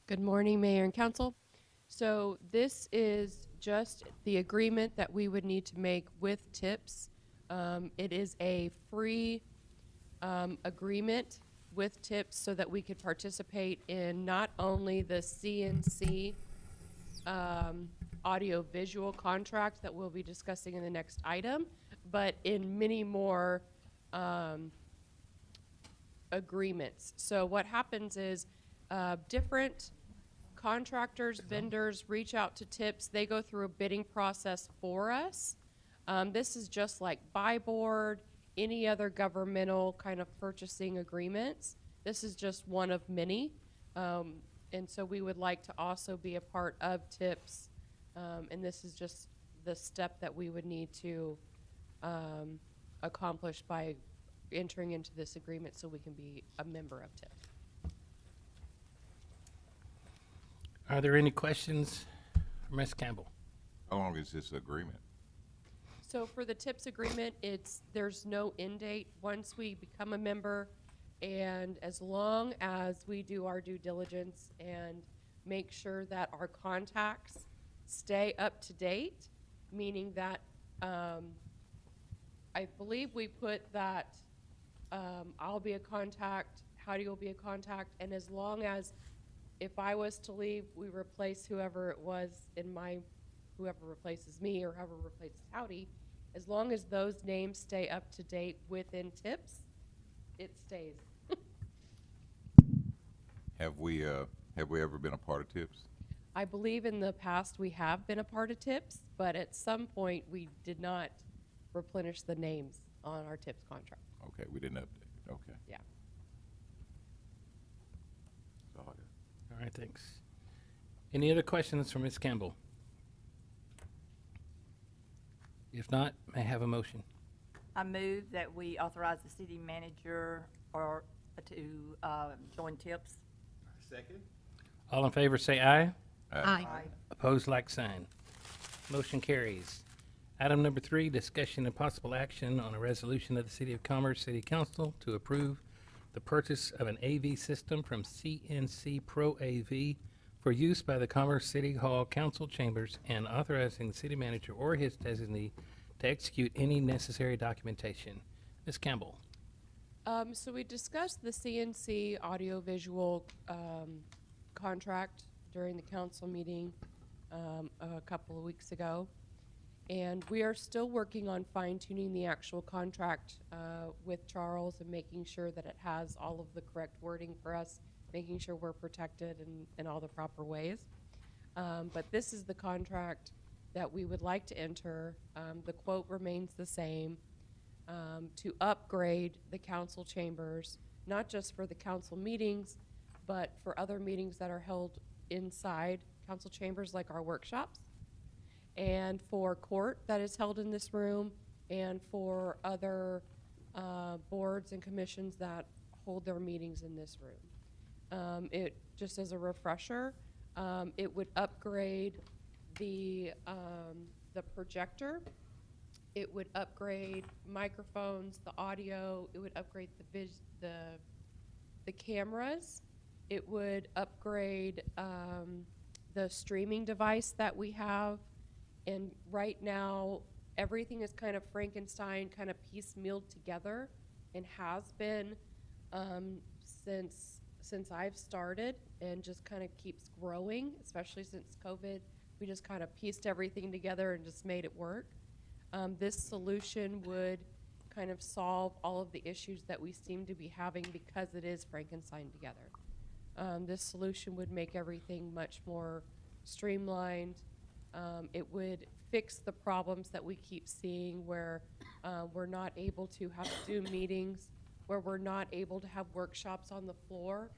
Good morning, Mayor and Council. So this is just the agreement that we would need to make with TIPS. It is a free agreement with TIPS so that we could participate in not only the CNC audio-visual contract that we'll be discussing in the next item, but in many more agreements. So what happens is different contractors, vendors reach out to TIPS. They go through a bidding process for us. This is just like buy board, any other governmental kind of purchasing agreements. This is just one of many. And so we would like to also be a part of TIPS. And this is just the step that we would need to accomplish by entering into this agreement so we can be a member of TIPS. Are there any questions for Ms. Campbell? How long is this agreement? So for the TIPS agreement, there's no end date. Once we become a member, and as long as we do our due diligence and make sure that our contacts stay up to date, meaning that I believe we put that I'll be a contact, Heidi will be a contact, and as long as if I was to leave, we replace whoever it was whoever replaces me or whoever replaces Howdy, as long as those names stay up to date within TIPS, it stays. Have we ever been a part of TIPS? I believe in the past we have been a part of TIPS, but at some point we did not replenish the names on our TIPS contract. Okay, we didn't update it. Okay. Yeah. That's all I got. All right, thanks. Any other questions for Ms. Campbell? If not, may I have a motion? I move that we authorize the city manager to join TIPS. Second? All in favor say aye. Aye. Opposed, like sign. Motion carries. Item number 3, discussion and possible action on a resolution of the City of Commerce City Council to approve the purchase of an AV system from CNC Pro AV for use by the Commerce City Hall Council chambers and authorizing the city manager or his designee to execute any necessary documentation. Ms. Campbell. So we discussed the CNC audiovisual contract during the council meeting a couple of weeks ago. And we are still working on fine-tuning the actual contract with Charles and making sure that it has all of the correct wording for us, making sure we're protected in all the proper ways. But this is the contract that we would like to enter. The quote remains the same, to upgrade the council chambers, not just for the council meetings, but for other meetings that are held inside council chambers like our workshops, and for court that is held in this room, and for other boards and commissions that hold their meetings in this room. It, just as a refresher, it would upgrade the projector. It would upgrade microphones, the audio. It would upgrade the cameras. It would upgrade the streaming device that we have. And right now, everything is kind of Frankenstein, kind of piecemealed together, and has been since I've started, and just kind of keeps growing, especially since COVID. We just kind of pieced everything together and just made it work. This solution would kind of solve all of the issues that we seem to be having because it is Frankenstein together. This solution would make everything much more streamlined. It would fix the problems that we keep seeing where we're not able to have Zoom meetings, where we're not able to have workshops on the floor,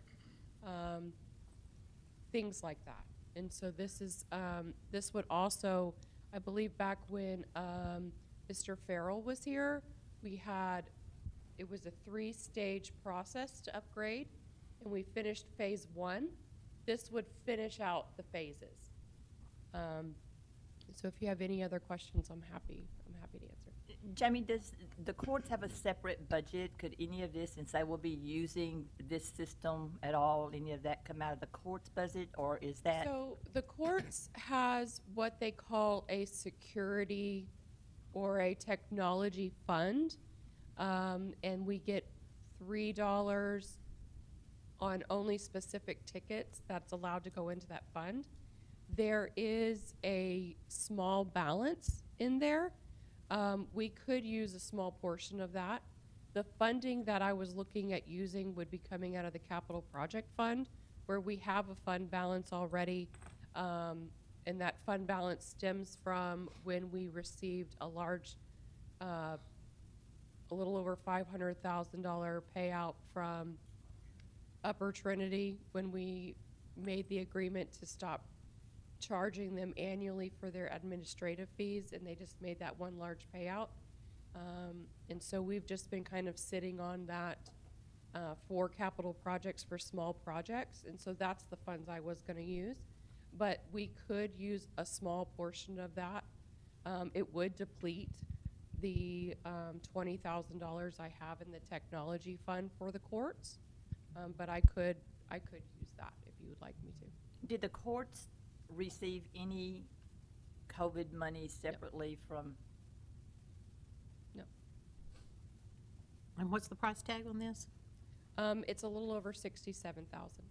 things like that. And so this would also, I believe back when Mr. Farrell was here, it was a 3-stage process to upgrade, and we finished phase 1. This would finish out the phases. So if you have any other questions, I'm happy to answer. Jamie, does the courts have a separate budget? Could any of this, since they will be using this system at all, any of that come out of the court's budget, or is that? So the courts has what they call a security or a technology fund, and we get $3 on only specific tickets that's allowed to go into that fund. There is a small balance in there. We could use a small portion of that. The funding that I was looking at using would be coming out of the capital project fund, where we have a fund balance already. And that fund balance stems from when we received a large, a little over $500,000 payout from Upper Trinity when we made the agreement to stop charging them annually for their administrative fees, and they just made that one large payout. And so we've just been kind of sitting on that for capital projects for small projects, and so that's the funds I was gonna use. But we could use a small portion of that. It would deplete the $20,000 I have in the technology fund for the courts, but I could use that if you would like me to. Did the courts receive any COVID money separately from? No. And what's the price tag on this? It's a little over 67,000.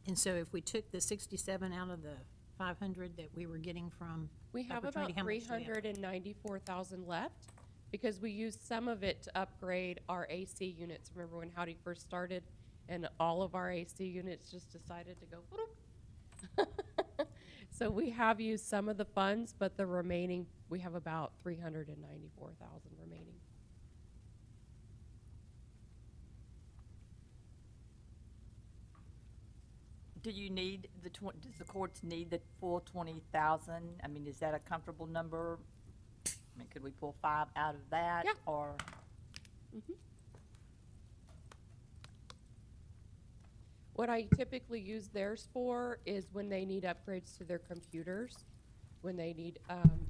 And so if we took the 67 out of the 500 that we were getting from We have Upper about Trinity, how much do we have? 394,000 left because we used some of it to upgrade our AC units. Remember when Howdy first started and all of our AC units just decided to go, whoop. So we have used some of the funds, but the remaining, we have about 394,000 remaining. Do you need does the courts need the full 20,000? I mean, is that a comfortable number? I mean, could we pull 5 out of that? Yeah. Or, What I typically use theirs for is when they need upgrades to their computers, when they need,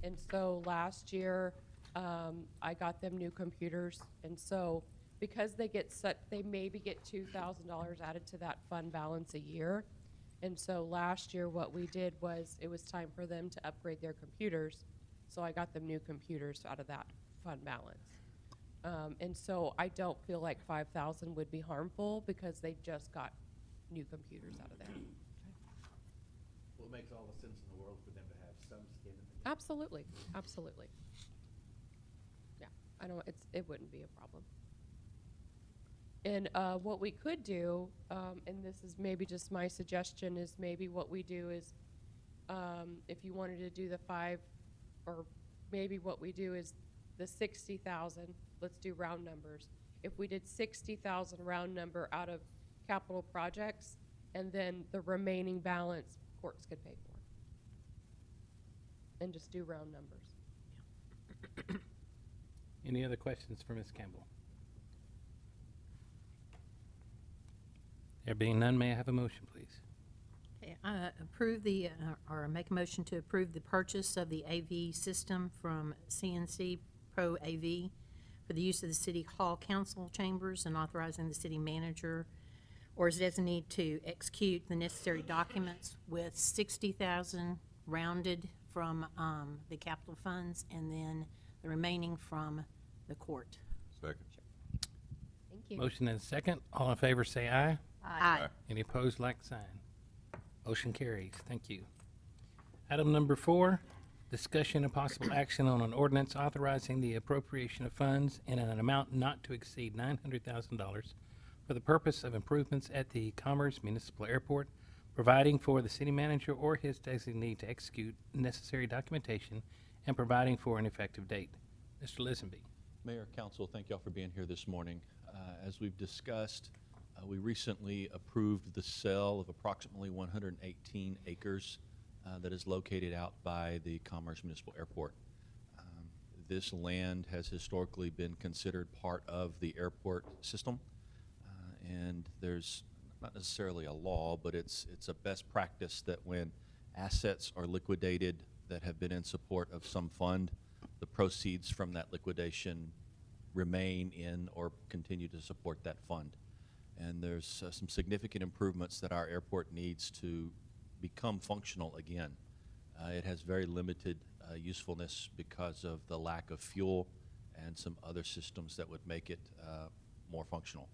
and so last year, I got them new computers, and so because they get they maybe get $2,000 added to that fund balance a year, and so last year what we did was it was time for them to upgrade their computers, so I got them new computers out of that fund balance. And so I don't feel like 5,000 would be harmful because they just got new computers out of there. Well, it makes all the sense in the world for them to have some skin in the game. Absolutely, absolutely. Yeah, I don't, it wouldn't be a problem. And what we could do, and this is maybe just my suggestion, is maybe what we do is, if you wanted to do the 5, or maybe what we do is the 60,000, let's do round numbers. If we did 60,000 round number out of capital projects, and then the remaining balance courts could pay for. And just do round numbers. Any other questions for Ms. Campbell? There being none, may I have a motion, please? Okay, approve the, or make a motion to approve the purchase of the AV system from CNC Pro AV for the use of the City Hall Council chambers and authorizing the city manager or his designee to execute the necessary documents with 60,000 rounded from the capital funds and then the remaining from the court. Second. Thank you. Motion and a second. All in favor say aye. Aye. Any opposed, like sign. Motion carries. Thank you. Item number 4, discussion and possible action on an ordinance authorizing the appropriation of funds in an amount not to exceed $900,000 for the purpose of improvements at the Commerce Municipal Airport, providing for the city manager or his designee to execute necessary documentation, and providing for an effective date. Mr. Lisenby. Mayor, Council, thank y'all for being here this morning. As we've discussed, we recently approved the sale of approximately 118 acres that is located out by the Commerce Municipal Airport. This land has historically been considered part of the airport system, and there's not necessarily a law, but it's a best practice that when assets are liquidated that have been in support of some fund, the proceeds from that liquidation remain in or continue to support that fund. And there's some significant improvements that our airport needs to become functional again. It has very limited usefulness because of the lack of fuel and some other systems that would make it more functional.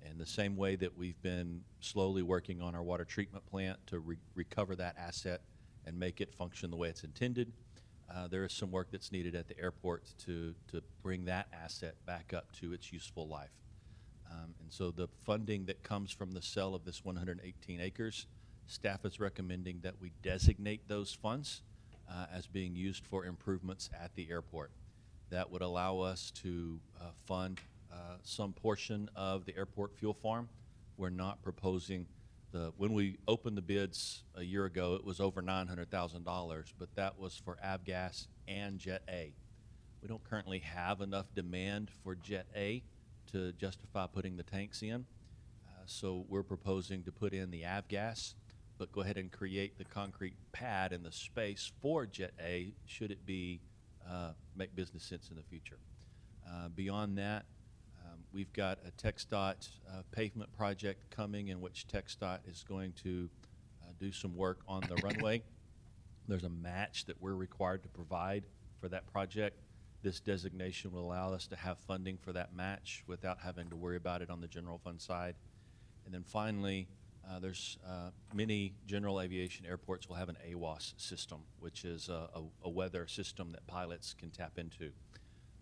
And the same way that we've been slowly working on our water treatment plant to recover that asset and make it function the way it's intended, there is some work that's needed at the airport to bring that asset back up to its useful life. And so the funding that comes from the sale of this 118 acres, staff is recommending that we designate those funds as being used for improvements at the airport. That would allow us to fund some portion of the airport fuel farm. We're not proposing when we opened the bids a year ago, it was over $900,000, but that was for Avgas and Jet A. We don't currently have enough demand for Jet A to justify putting the tanks in. So we're proposing to put in the Avgas, but go ahead and create the concrete pad and the space for Jet A should it be make business sense in the future. Beyond that, we've got a TxDOT pavement project coming in which TxDOT is going to do some work on the runway. There's a match that we're required to provide for that project. This designation will allow us to have funding for that match without having to worry about it on the general fund side. And then finally, there's many general aviation airports will have an AWOS system, which is a weather system that pilots can tap into.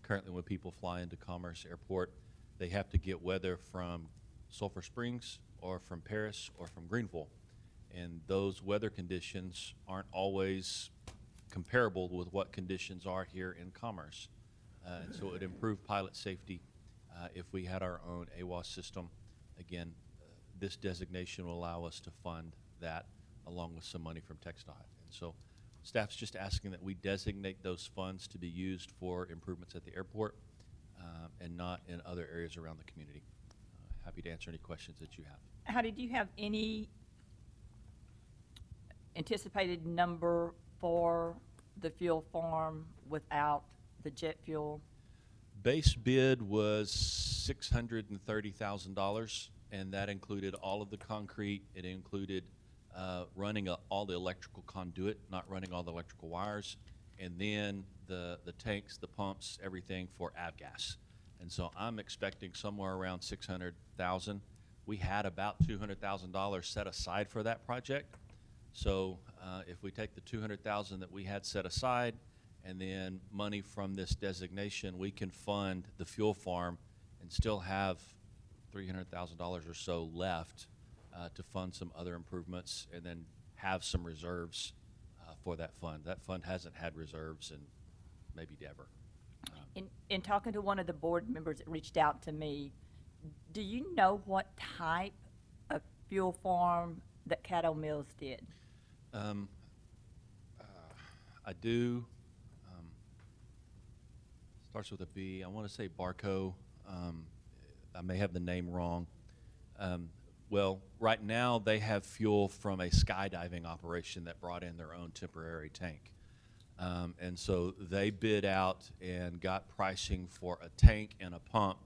Currently, when people fly into Commerce Airport, they have to get weather from Sulphur Springs or from Paris or from Greenville. And those weather conditions aren't always comparable with what conditions are here in Commerce. And so it would improve pilot safety if we had our own AWOS system. Again, this designation will allow us to fund that along with some money from TxDOT. And so staff's just asking that we designate those funds to be used for improvements at the airport and not in other areas around the community. Happy to answer any questions that you have. How did you have any anticipated number for the fuel farm without the jet fuel? Base bid was $630,000, and that included all of the concrete. It included running all the electrical conduit, not running all the electrical wires, and then the tanks, the pumps, everything for Avgas. And so I'm expecting somewhere around $600,000. We had about $200,000 set aside for that project. So if we take the $200,000 that we had set aside and then money from this designation, we can fund the fuel farm and still have $300,000 or so left to fund some other improvements and then have some reserves for that fund. That fund hasn't had reserves in maybe ever. In talking to one of the board members that reached out to me, do you know what type of fuel farm that Caddo Mills did? I do. Starts with a B. I want to say Barco. I may have the name wrong. Well, right now they have fuel from a skydiving operation that brought in their own temporary tank. And so they bid out and got pricing for a tank and a pump.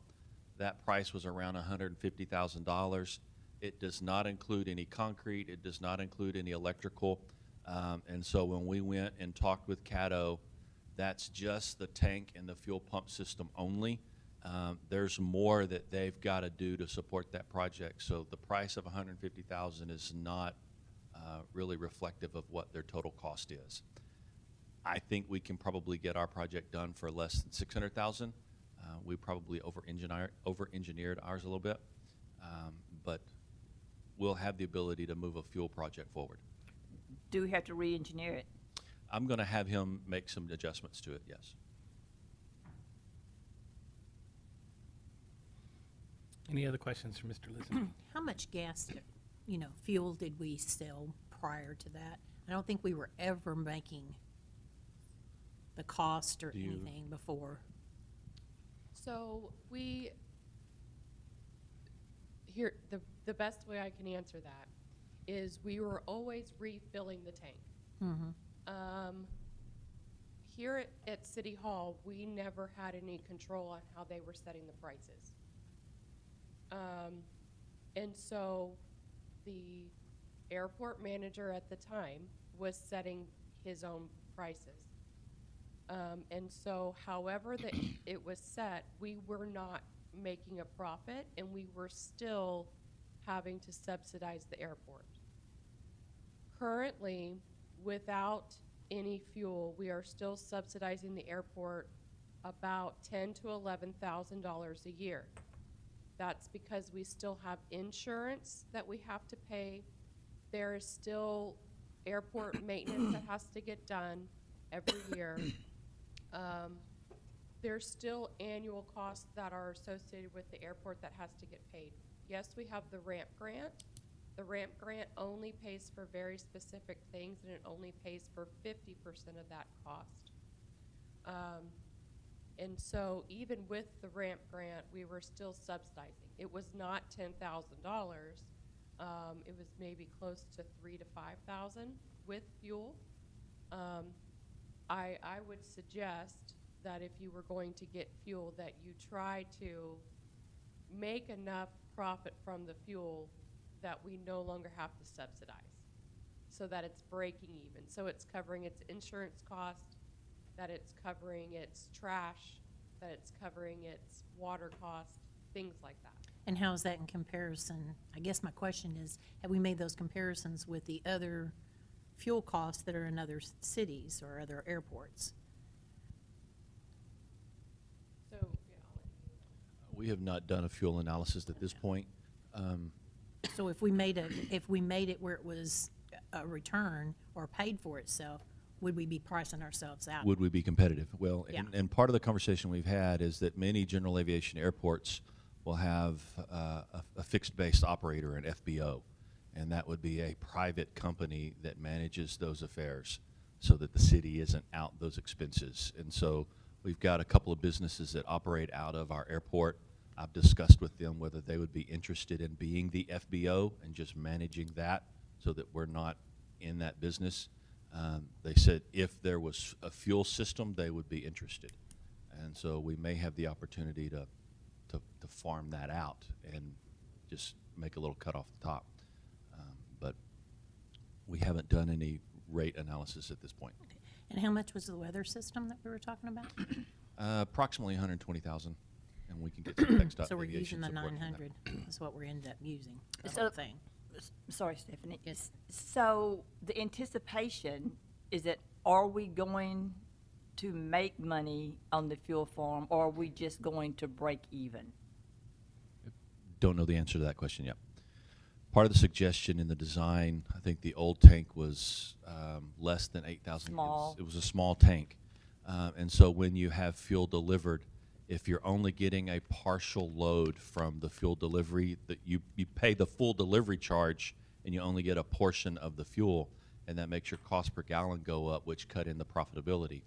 That price was around $150,000. It does not include any concrete. It does not include any electrical. And so when we went and talked with Caddo, that's just the tank and the fuel pump system only. There's more that they've got to do to support that project. So the price of $150,000 is not really reflective of what their total cost is. I think we can probably get our project done for less than $600,000. We probably over-engineered ours a little bit, but we'll have the ability to move a fuel project forward. Do we have to re-engineer it? I'm going to have him make some adjustments to it, yes. Any other questions for Mr. Liston? How much gas, fuel did we sell prior to that? I don't think we were ever making the cost or Do you- anything before. So the best way I can answer that is we were always refilling the tank. Here at City Hall, we never had any control on how they were setting the prices. And so the airport manager at the time was setting his own prices. And so however that it was set, we were not making a profit, and we were still having to subsidize the airport. Currently, without any fuel, we are still subsidizing the airport about $10,000 to $11,000 a year. That's because we still have insurance that we have to pay. There is still airport maintenance that has to get done every year. There's still annual costs that are associated with the airport that has to get paid. Yes, we have the ramp grant. The ramp grant only pays for very specific things, and it only pays for 50% of that cost. And so even with the ramp grant, we were still subsidizing. It was not $10,000. It was maybe close to $3,000 to $5,000 with fuel. I would suggest that if you were going to get fuel, that you try to make enough profit from the fuel that we no longer have to subsidize, so that it's breaking even. So it's covering its insurance cost, that it's covering its trash, that it's covering its water cost, things like that. And how is that in comparison? I guess my question is, have we made those comparisons with the other fuel costs that are in other cities or other airports? So, yeah, I'll let you. We have not done a fuel analysis at this point. So if we made it where it was a return or paid for itself, would we be pricing ourselves out? Would we be competitive? Well, Yeah. and part of the conversation we've had is that many general aviation airports will have a fixed-based operator, an FBO, and that would be a private company that manages those affairs so that the city isn't out those expenses. And so we've got a couple of businesses that operate out of our airport. I've discussed with them whether they would be interested in being the FBO and just managing that so that we're not in that business. They said if there was a fuel system, they would be interested. And so we may have the opportunity to farm that out and just make a little cut off the top. But we haven't done any rate analysis at this point. And how much was the weather system that we were talking about? Approximately 120,000, and we can get some text out So we're aviation using the support from that. 900, is what we're end up using, the So- whole thing. Sorry, Stephanie. Yes. So the anticipation is that, are we going to make money on the fuel farm, or are we just going to break even? Don't know the answer to that question yet. Part of the suggestion in the design, I think the old tank was less than 8,000. Small. It was a small tank. And so when you have fuel delivered, if you're only getting a partial load from the fuel delivery, that you pay the full delivery charge and you only get a portion of the fuel, and that makes your cost per gallon go up, which cut in the profitability.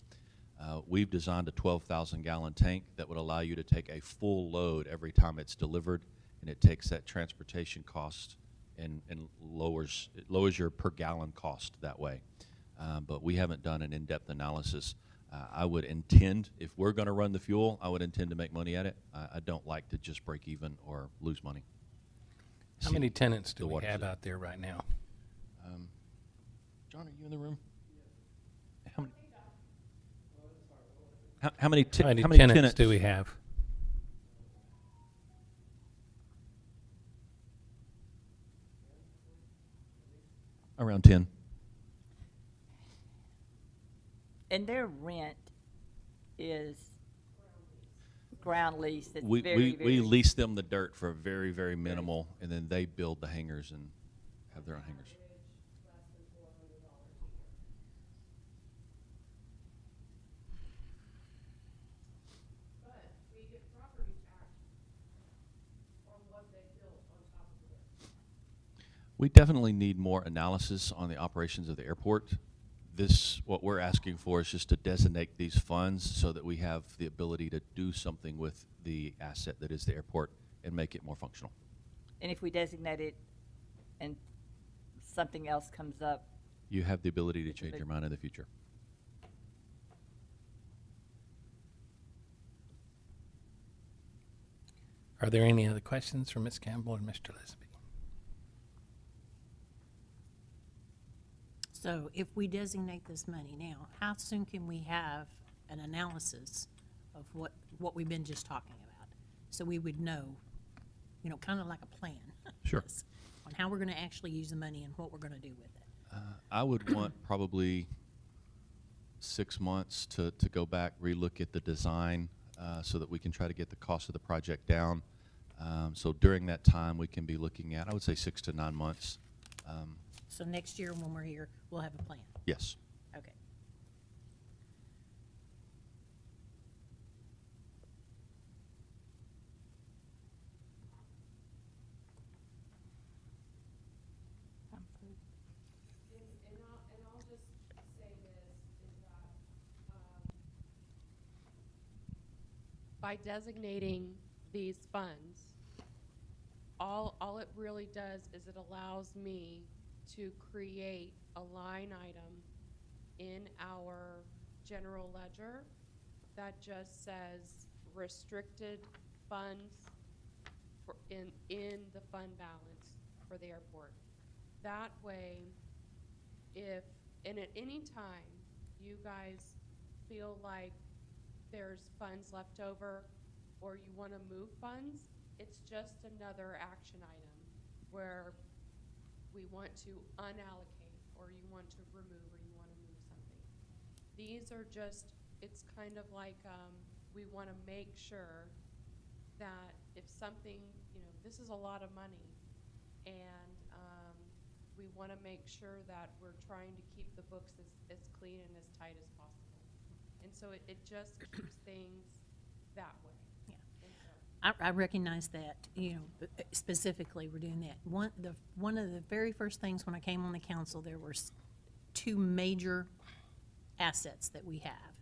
We've designed a 12,000 gallon tank that would allow you to take a full load every time it's delivered, and it takes that transportation cost and lowers your per gallon cost that way. But we haven't done an in-depth analysis. I would intend, if we're going to run the fuel, I would intend to make money at it. I don't like to just break even or lose money. How many tenants do the we water have system. out there right now? John, are you in the room? How many tenants do we have? Around 10. And their rent is ground lease. It's We very, very. lease them the dirt for very, very minimal, and then they build the hangars and have their own hangars. But we get property tax on what they built on top of it. We definitely need more analysis on the operations of the airport. What we're asking for is just to designate these funds so that we have the ability to do something with the asset that is the airport and make it more functional. And if we designate it and something else comes up, you have the ability to change your mind in the future. Are there any other questions for Ms. Campbell or Mr. Lisby? So if we designate this money now, how soon can we have an analysis of what we've been just talking about? So we would know, kind of like a plan. Sure. yes, on how we're going to actually use the money and what we're going to do with it. I would want probably 6 months to go back, relook at the design, so that we can try to get the cost of the project down. So during that time, we can be looking at, I would say, 6 to 9 months. So next year when we're here, we'll have a plan. Yes. Okay. And I'll just say this, is that, by designating these funds, all it really does is it allows me to create a line item in our general ledger that just says restricted funds for in the fund balance for the airport. That way, if, and at any time, you guys feel like there's funds left over or you want to move funds, it's just another action item where we want to unallocate or you want to remove or you want to move something. These are just, it's kind of like we want to make sure that if something, this is a lot of money, and we want to make sure that we're trying to keep the books as clean and as tight as possible. And so it just keeps things that way. Yeah. And so, I recognize that, specifically we're doing that. One of the very first things when I came on the council, there were two major assets that we have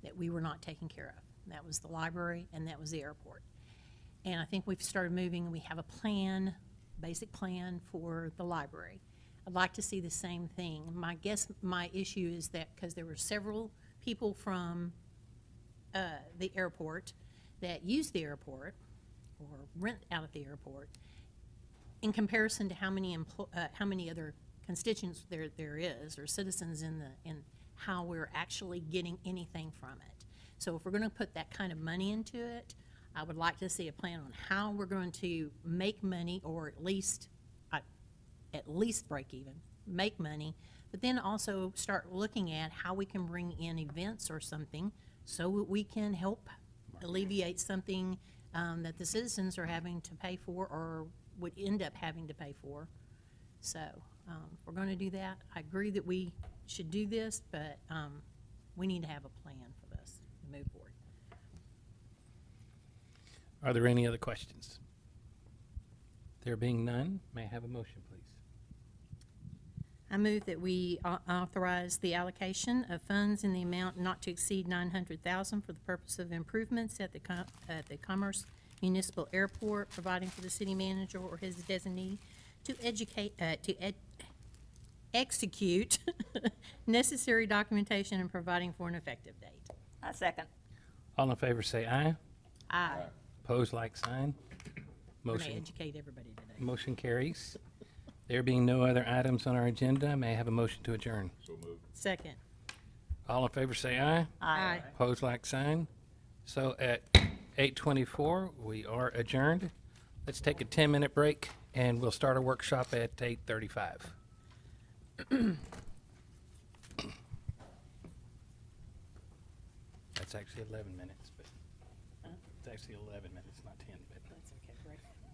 that we were not taking care of. That was the library and that was the airport. And I think we've started moving and we have a plan, basic plan for the library. I'd like to see the same thing. My issue is that because there were several people from the airport that use the airport or rent out at the airport, in comparison to how many other constituents there is or citizens in how we're actually getting anything from it. So if we're going to put that kind of money into it, I would like to see a plan on how we're going to make money, or at least break even, make money, but then also start looking at how we can bring in events or something so that we can help alleviate something that the citizens are having to pay for or would end up having to pay for. So if we're going to do that, I agree that we should do this, but we need to have a plan for this to move forward. Are there any other questions? There being none, may I have a motion, please? I move that we authorize the allocation of funds in the amount not to exceed $900,000 for the purpose of improvements at the Commerce Municipal Airport, providing for the city manager or his designee to execute necessary documentation and providing for an effective date. I second. All in favor say aye. Aye. Opposed, like sign. We're going to Motion, educate everybody today. motion carries. There being no other items on our agenda, may I have a motion to adjourn? Second. All in favor say aye. Aye. Opposed, like sign. So at 8:24, we are adjourned. Let's take a 10-minute break, and we'll start our workshop at 8:35. That's actually 11 minutes, but it's actually 11 minutes, not 10. But That's okay, Greg.